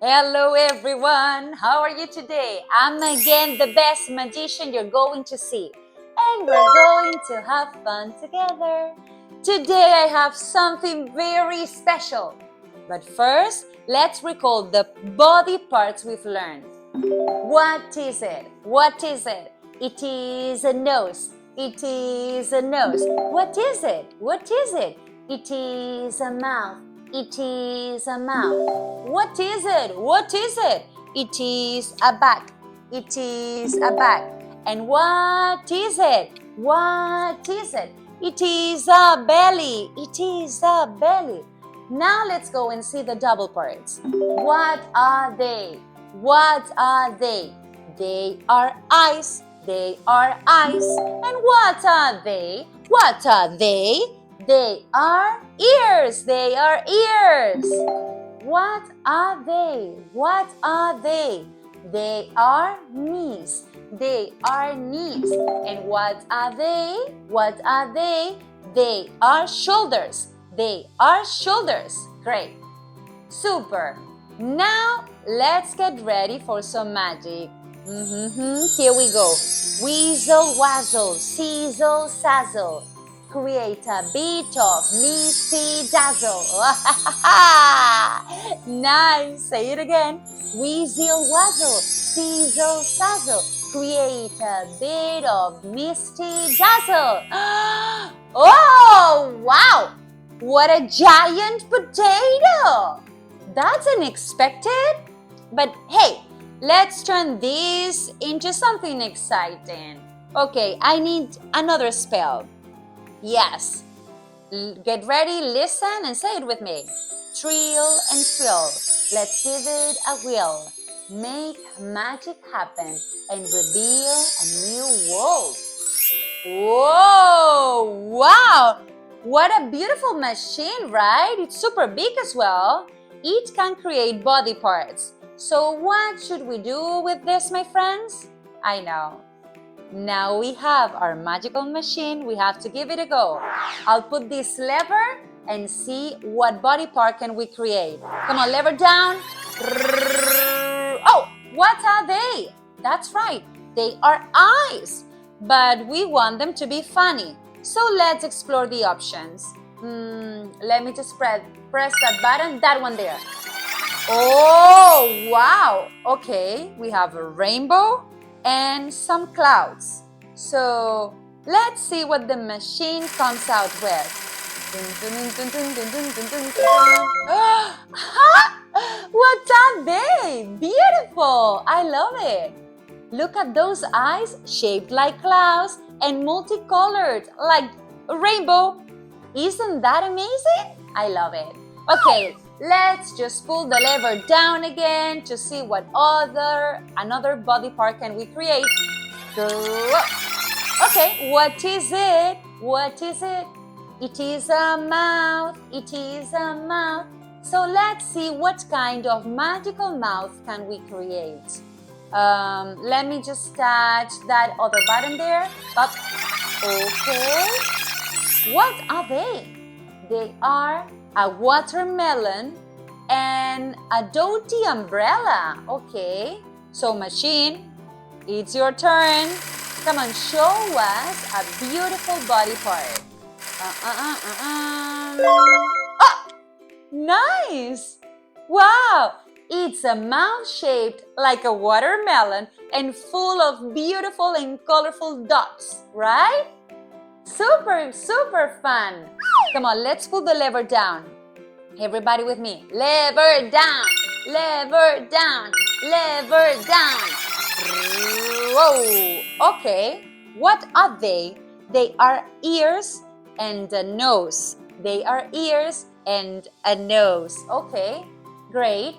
Hello everyone, how are you today? I'm again the best magician you're going to see, and we're going to have fun together. Today I have something very special. But first, let's recall the body parts we've learned. What is it? What is it? It is a nose. It is a nose. What is it? What is it? It is a mouth. It is a mouth. What is it? What is it? It is a back. It is a back. And what is it? What is it? It is a belly. It is a belly. Now let's go and see the double parts. What are they? What are they? They are eyes. They are eyes. And what are they? What are they? They are ears. They are ears. What are they? What are they? They are knees. They are knees. And what are they? What are they? They are shoulders. They are shoulders. Great. Super. Now let's get ready for some magic. Here we go. Weasel wazzle, sizzle sazzle. Create a bit of misty dazzle. Nice. Say it again. Weasel wazzle, sizzle sazzle. Create a bit of misty dazzle. Oh, wow! What a giant potato! That's unexpected. But hey, let's turn this into something exciting. Okay, I need another spell. Yes. Get ready, listen, and say it with me. Trill and thrill. Let's give it a whirl. Make magic happen and reveal a new world. Whoa! Wow! What a beautiful machine, right? It's super big as well. It can create body parts. So what should we do with this, my friends? I know. Now we have our magical machine. We have to give it a go. I'll put this lever and see what body part can we create. Come on, lever down. Oh, what are they? That's right. They are eyes. But we want them to be funny. So let's explore the options. Let me just press that button, that one there. Oh, wow. Okay, we have a rainbow and some clouds. So let's see what the machine comes out with. What are they? Beautiful. I love it. Look at those eyes shaped like clouds and multicolored like a rainbow. Isn't that amazing? I love it. Okay, let's just pull the lever down again to see what another body part can we create. Okay, what is it? What is it? It is a mouth. It is a mouth. So let's see what kind of magical mouth can we create. Let me just touch that other button there. Up. Okay. What are they? They are a watermelon and a doty umbrella. Okay. So machine, it's your turn. Come on, show us a beautiful body part. Oh, nice. Wow. It's a mouth shaped like a watermelon and full of beautiful and colorful dots, right? Super, super fun. Come on, let's pull the lever down. Everybody with me. Lever down, lever down, lever down. Whoa. Okay, what are they? They are ears and a nose. They are ears and a nose. Okay, great.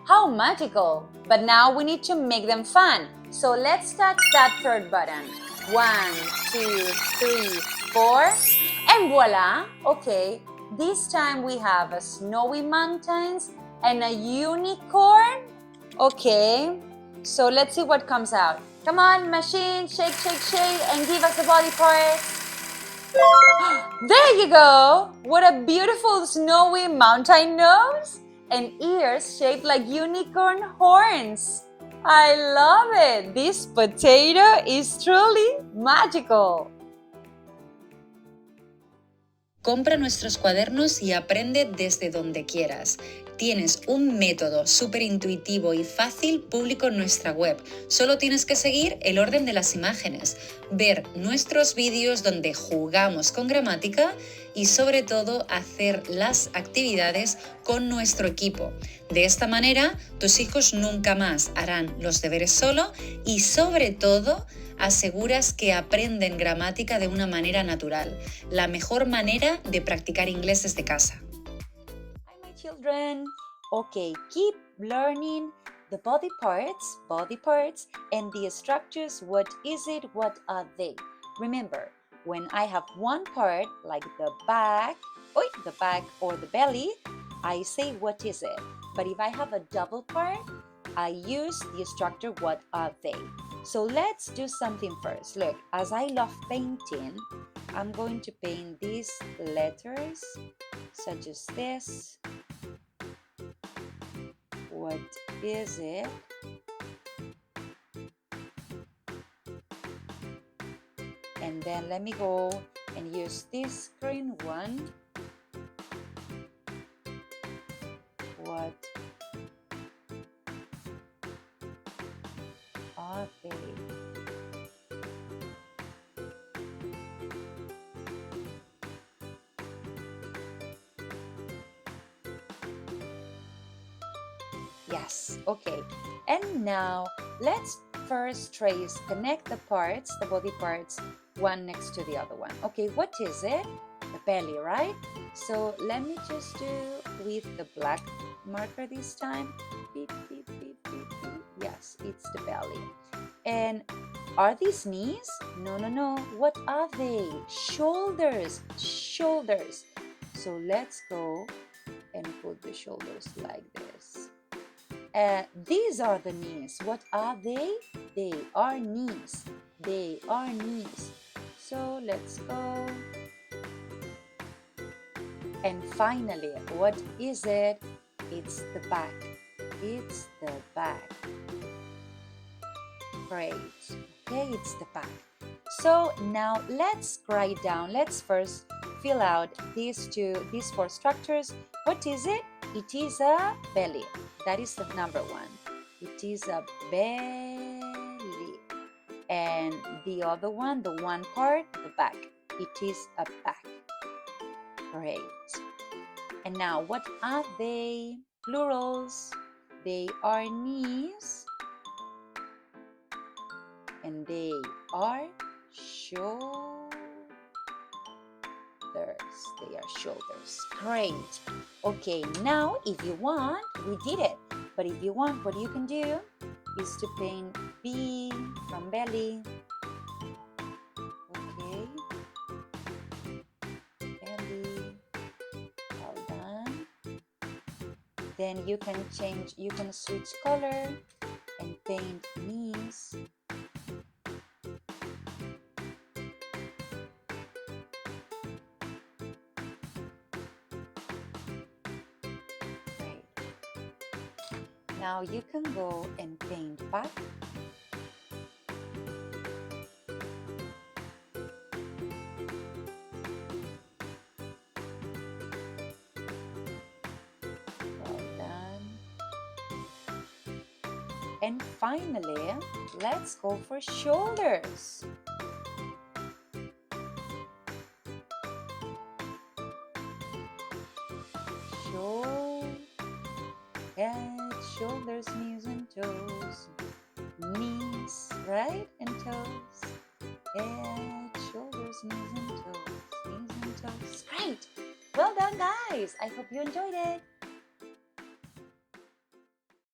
How magical. But now we need to make them fun. So let's touch that third button. 1, 2, 3, 4. And voila. Okay, this time we have a snowy mountains and a unicorn. Okay, so let's see what comes out. Come on, machine, shake, shake, shake, and give us the body parts. There you go. What a beautiful snowy mountain nose and ears shaped like unicorn horns. I love it! This potato is truly magical. Compra nuestros cuadernos y aprende desde donde quieras. Tienes un método súper intuitivo y fácil público en nuestra web. Solo tienes que seguir el orden de las imágenes, ver nuestros vídeos donde jugamos con gramática y sobre todo hacer las actividades con nuestro equipo. De esta manera, tus hijos nunca más harán los deberes solo y sobre todo aseguras que aprenden gramática de una manera natural, la mejor manera de practicar inglés desde casa. Hi, my children. Okay, keep learning the body parts, and the structures. What is it? What are they? Remember, when I have one part, like the back or the belly, I say what is it? But if I have a double part, I use the structure what are they? So let's do something first. Look, as I love painting, I'm going to paint these letters such as this. What is it? And then let me go and use this green one. What are they? Yes, okay. And now let's first connect the parts, the body parts, one next to the other one. Okay, what is it? The belly, right? So let me just do with the black marker this time. Beep, beep, beep, beep, beep. Yes, it's the belly. And are these knees? No, no, no. What are they? Shoulders, shoulders. So let's go and put the shoulders like this. These are the knees. What are they? They are knees. They are knees. So let's go. And finally, what is it? It's the back. It's the back. Great. Okay, it's the back. So now let's write down. Let's first fill out these four structures. What is it? It is a belly. That is the number one. It is a belly. And the other one, the one part, the back. It is a back. Great. And now, what are they? Plurals. They are knees. And they are shoulders. They are shoulders. Great. Okay, now if you want, we did it. But if you want, what you can do is to paint B from belly. Okay. Belly. All done. Then you can switch color and paint knees. Now you can go and paint back. Well done. And finally, let's go for shoulders. Head, shoulders, knees and toes. Knees, right? And toes. Head, shoulders, knees and toes. Knees and toes. Great! Well done, guys! I hope you enjoyed it.